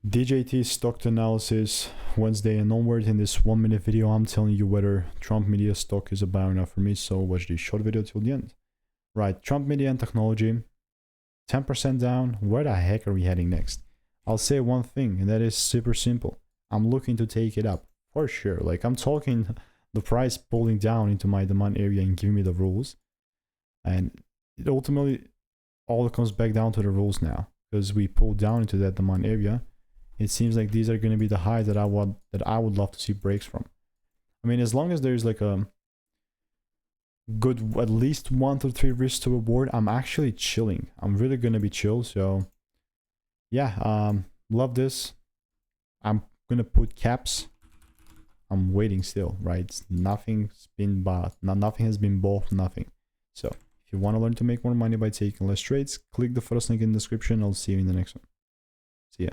DJT stock analysis Wednesday and onward. In this 1 minute video, I'm telling you whether Trump Media stock is a buy or not for me. So watch this short video till the end. Right, Trump Media and Technology, 10% down. Where the heck are we heading next? I'll say one thing, and that is super simple. I'm looking to take it up for sure. Like, I'm talking the price pulling down into my demand area and giving me the rules. And it ultimately all comes back down to the rules now, because we pulled down into that demand area. It seems like these are going to be the highs that I would love to see breaks from. I mean, as long as there's like a good at least 1 to 3 risks to reward, I'm actually chilling. I'm really going to be chill. So yeah, love this. I'm going to put caps. I'm waiting still, right? Nothing's been bought. Nothing has been bought, nothing. So if you want to learn to make more money by taking less trades, click the first link in the description. I'll see you in the next one. See ya.